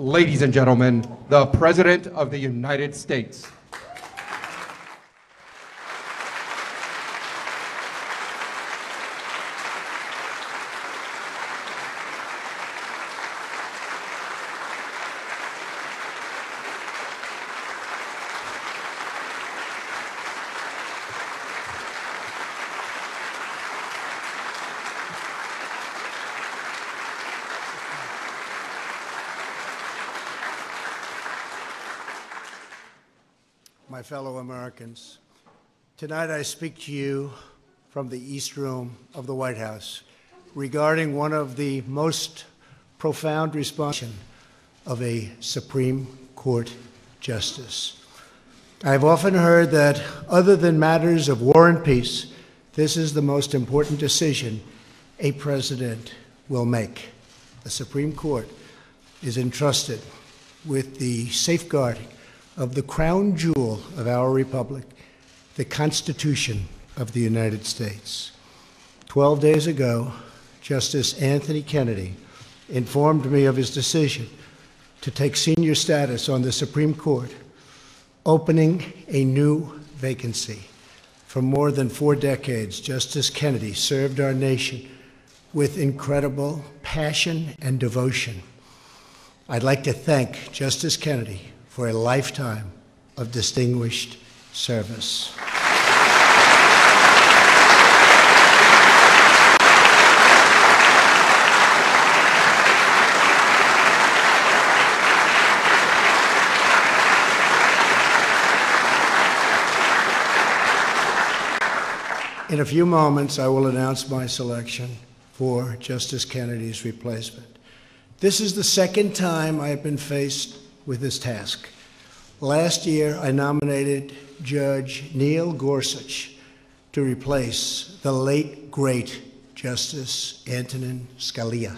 ladies and gentlemen, the President of the United States. My fellow Americans, tonight I speak to you from the East Room of the White House regarding one of the most profound responses of a Supreme Court justice. I've often heard that other than matters of war and peace, this is the most important decision a president will make. The Supreme Court is entrusted with the safeguarding of the crown jewel of our republic, the Constitution of the United States. 12 days ago, Justice Anthony Kennedy informed me of his decision to take senior status on the Supreme Court, opening a new vacancy. For more than 4 decades, Justice Kennedy served our nation with incredible passion and devotion. I'd like to thank Justice Kennedy for a lifetime of distinguished service. In a few moments, I will announce my selection for Justice Kennedy's replacement. This is the second time I have been faced with this task. Last year, I nominated Judge Neil Gorsuch to replace the late, great Justice Antonin Scalia.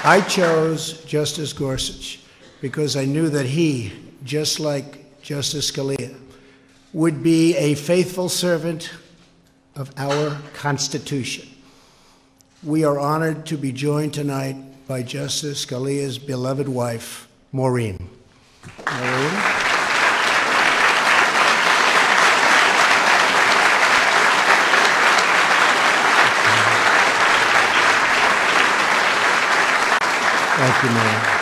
I chose Justice Gorsuch because I knew that he, just like Justice Scalia, would be a faithful servant of our Constitution. We are honored to be joined tonight by Justice Scalia's beloved wife, Maureen. Maureen? Thank you, Maureen.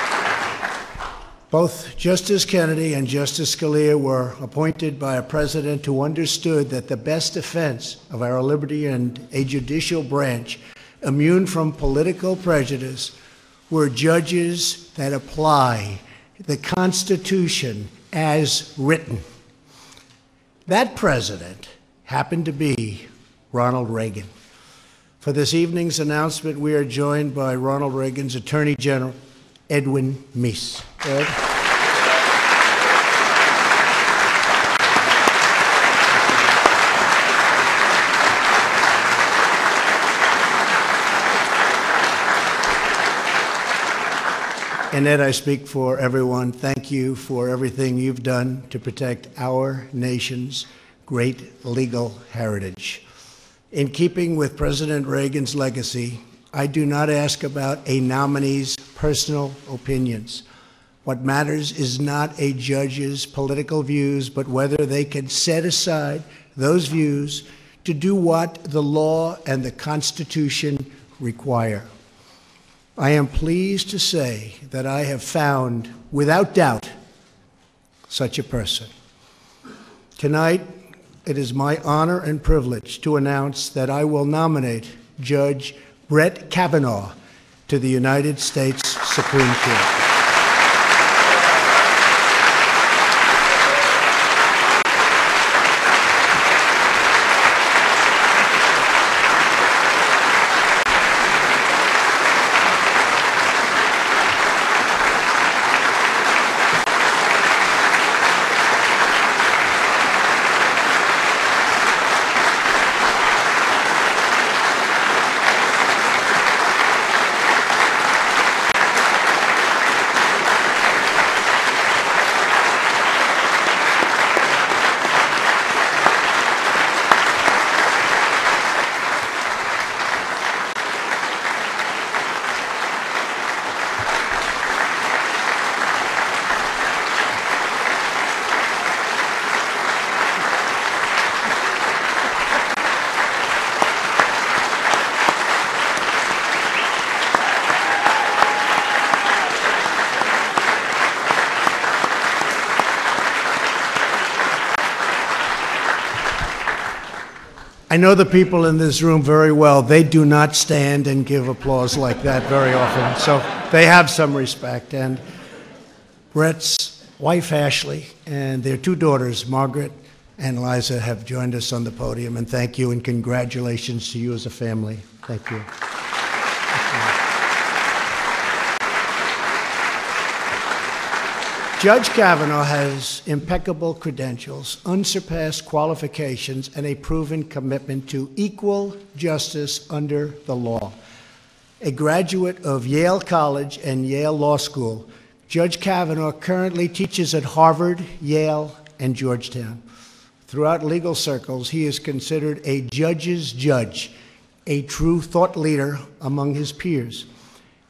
Both Justice Kennedy and Justice Scalia were appointed by a president who understood that the best defense of our liberty and a judicial branch immune from political prejudice were judges that apply the Constitution as written. That president happened to be Ronald Reagan. For this evening's announcement, we are joined by Ronald Reagan's Attorney General, Edwin Meese. Ed? And Ed, I speak for everyone. Thank you for everything you've done to protect our nation's great legal heritage. In keeping with President Reagan's legacy, I do not ask about a nominee's personal opinions. What matters is not a judge's political views, but whether they can set aside those views to do what the law and the Constitution require. I am pleased to say that I have found, without doubt, such a person. Tonight, it is my honor and privilege to announce that I will nominate Judge Brett Kavanaugh to the United States Supreme Court. I know the people in this room very well. They do not stand and give applause like that very often, so they have some respect. And Brett's wife, Ashley, and their two daughters, Margaret and Liza, have joined us on the podium, and thank you and congratulations to you as a family. Thank you. Judge Kavanaugh has impeccable credentials, unsurpassed qualifications, and a proven commitment to equal justice under the law. A graduate of Yale College and Yale Law School, Judge Kavanaugh currently teaches at Harvard, Yale, and Georgetown. Throughout legal circles, he is considered a judge's judge, a true thought leader among his peers.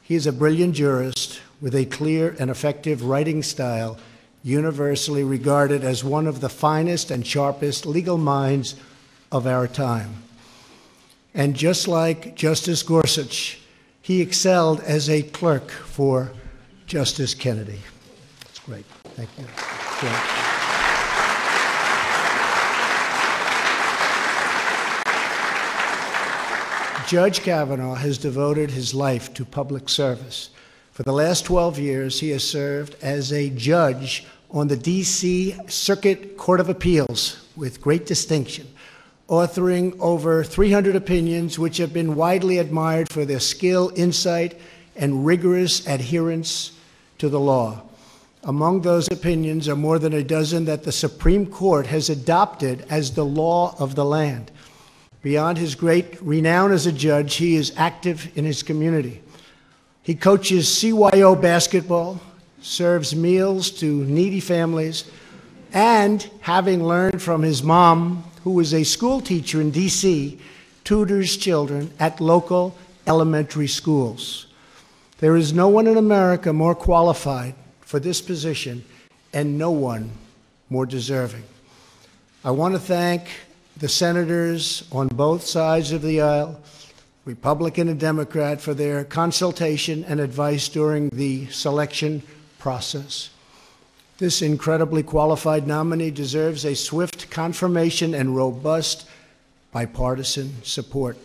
He is a brilliant jurist with a clear and effective writing style, universally regarded as one of the finest and sharpest legal minds of our time. And just like Justice Gorsuch, he excelled as a clerk for Justice Kennedy. That's great. Thank you. Great. Judge Kavanaugh has devoted his life to public service. For the last 12 years, he has served as a judge on the D.C. Circuit Court of Appeals with great distinction, authoring over 300 opinions which have been widely admired for their skill, insight, and rigorous adherence to the law. Among those opinions are more than a dozen that the Supreme Court has adopted as the law of the land. Beyond his great renown as a judge, he is active in his community. He coaches CYO basketball, serves meals to needy families, and, having learned from his mom, who was a school teacher in D.C., tutors children at local elementary schools. There is no one in America more qualified for this position, and no one more deserving. I want to thank the senators on both sides of the aisle, Republican and Democrat, for their consultation and advice during the selection process. This incredibly qualified nominee deserves a swift confirmation and robust bipartisan support.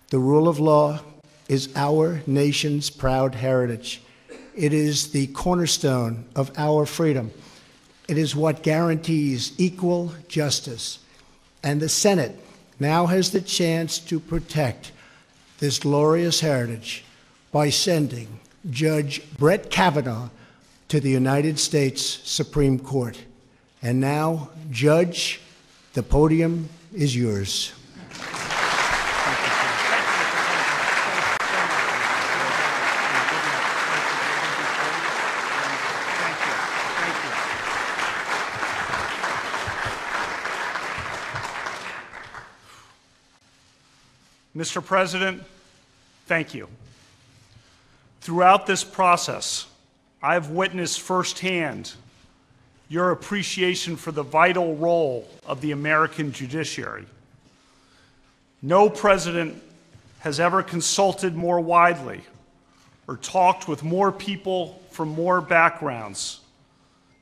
The rule of law is our nation's proud heritage. It is the cornerstone of our freedom. It is what guarantees equal justice. And the Senate now has the chance to protect this glorious heritage by sending Judge Brett Kavanaugh to the United States Supreme Court. And now, Judge, the podium is yours. Mr. President, thank you. Throughout this process, I've witnessed firsthand your appreciation for the vital role of the American judiciary. No president has ever consulted more widely or talked with more people from more backgrounds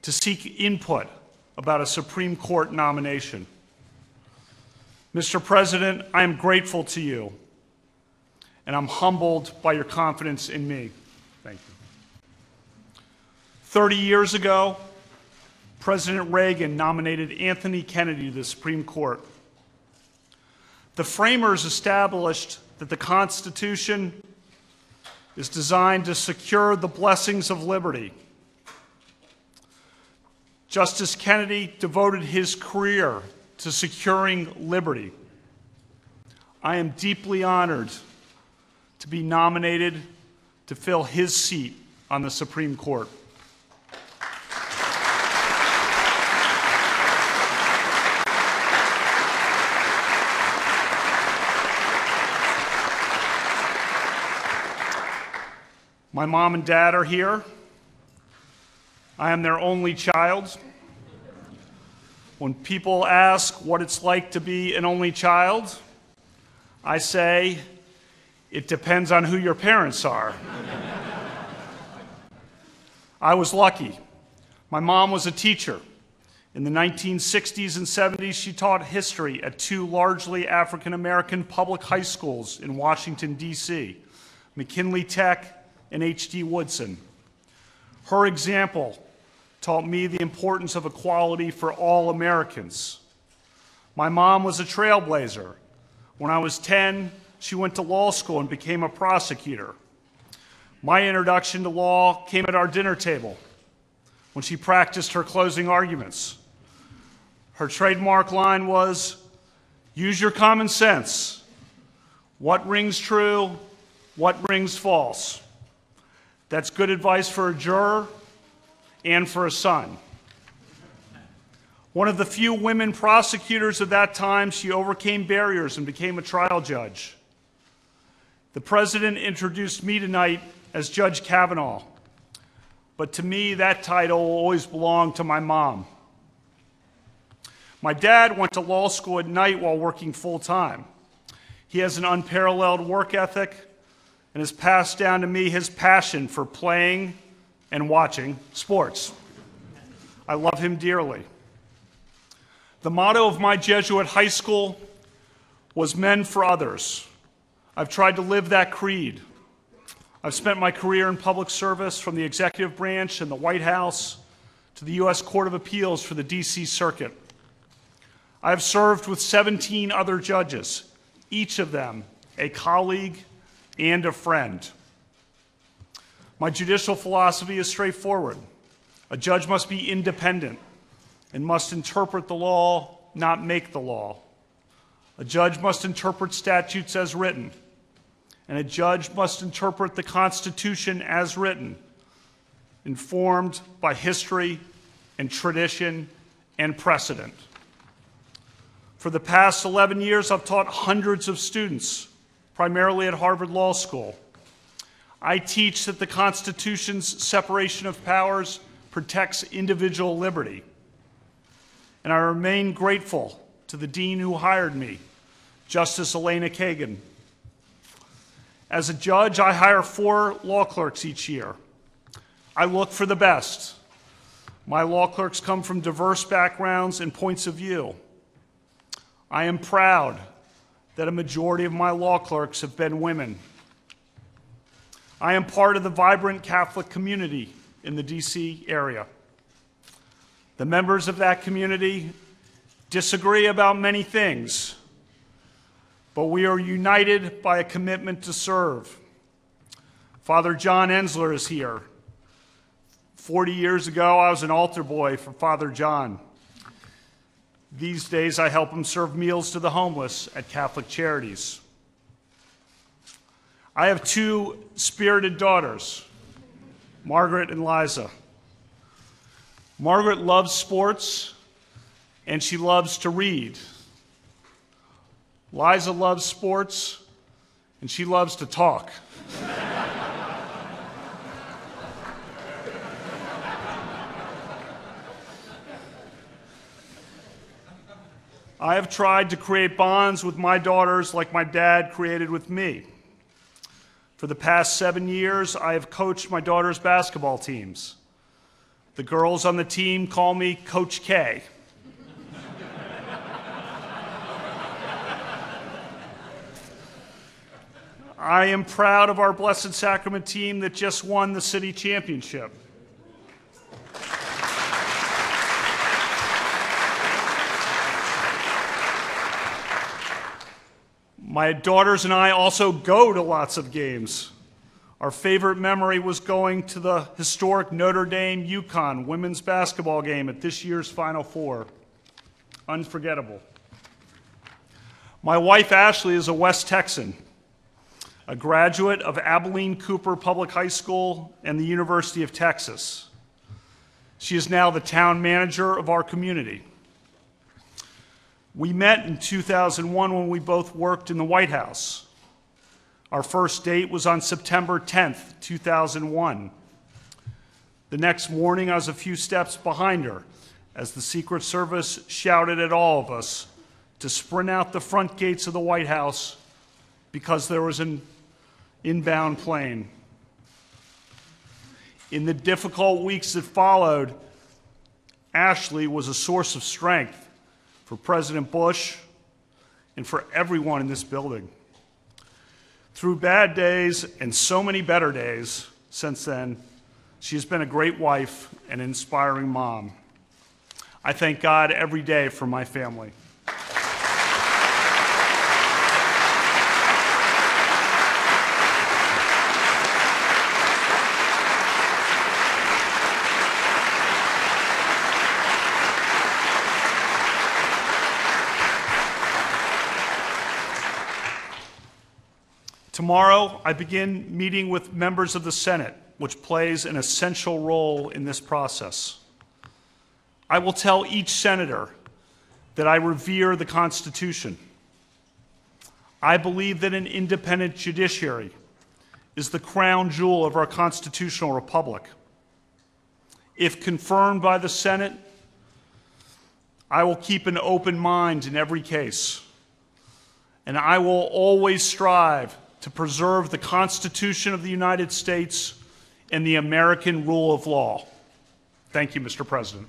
to seek input about a Supreme Court nomination. Mr. President, I am grateful to you, and I'm humbled by your confidence in me. Thank you. 30 years ago, President Reagan nominated Anthony Kennedy to the Supreme Court. The framers established that the Constitution is designed to secure the blessings of liberty. Justice Kennedy devoted his career to securing liberty. I am deeply honored to be nominated to fill his seat on the Supreme Court. My mom and dad are here. I am their only child. When people ask what it's like to be an only child, I say, it depends on who your parents are. I was lucky. My mom was a teacher, In the 1960s and 70s, she taught history at two largely African-American public high schools in Washington, D.C., McKinley Tech and H.D. Woodson. Her example taught me the importance of equality for all Americans. My mom was a trailblazer. When I was 10, she went to law school and became a prosecutor. My introduction to law came at our dinner table when she practiced her closing arguments. Her trademark line was, "Use your common sense. What rings true? What rings false?" That's good advice for a juror and for a son. One of the few women prosecutors of that time, she overcame barriers and became a trial judge. The president introduced me tonight as Judge Kavanaugh, but to me, that title will always belong to my mom. My dad went to law school at night while working full-time. He has an unparalleled work ethic and has passed down to me his passion for playing and watching sports. I love him dearly. The motto of my Jesuit high school was "Men for Others." I've tried to live that creed. I've spent my career in public service from the executive branch and the White House to the U.S. Court of Appeals for the D.C. Circuit. I have served with 17 other judges, each of them a colleague and a friend. My judicial philosophy is straightforward. A judge must be independent and must interpret the law, not make the law. A judge must interpret statutes as written, and a judge must interpret the Constitution as written, informed by history and tradition and precedent. For the past 11 years, I've taught hundreds of students, primarily at Harvard Law School. I teach that the Constitution's separation of powers protects individual liberty. And I remain grateful to the dean who hired me, Justice Elena Kagan. As a judge, I hire 4 law clerks each year. I look for the best. My law clerks come from diverse backgrounds and points of view. I am proud that a majority of my law clerks have been women. I am part of the vibrant Catholic community in the D.C. area. The members of that community disagree about many things, but we are united by a commitment to serve. Father John Ensler is here. 40 years ago, I was an altar boy for Father John. These days, I help him serve meals to the homeless at Catholic Charities. I have 2 spirited daughters, Margaret and Liza. Margaret loves sports, and she loves to read. Liza loves sports, and she loves to talk. I have tried to create bonds with my daughters like my dad created with me. For the past 7 years, I have coached my daughter's basketball teams. The girls on the team call me Coach K. I am proud of our Blessed Sacrament team that just won the city championship. My daughters and I also go to lots of games. Our favorite memory was going to the historic Notre Dame-UConn women's basketball game at this year's Final Four. Unforgettable. My wife, Ashley, is a West Texan, a graduate of Abilene Cooper Public High School and the University of Texas. She is now the town manager of our community. We met in 2001 when we both worked in the White House. Our first date was on September 10th, 2001. The next morning, I was a few steps behind her as the Secret Service shouted at all of us to sprint out the front gates of the White House because there was an inbound plane. In the difficult weeks that followed, Ashley was a source of strength for President Bush and for everyone in this building. Through bad days and so many better days since then, she has been a great wife and an inspiring mom. I thank God every day for my family. Tomorrow, I begin meeting with members of the Senate, which plays an essential role in this process. I will tell each senator that I revere the Constitution. I believe that an independent judiciary is the crown jewel of our constitutional republic. If confirmed by the Senate, I will keep an open mind in every case, and I will always strive to preserve the Constitution of the United States and the American rule of law. Thank you, Mr. President.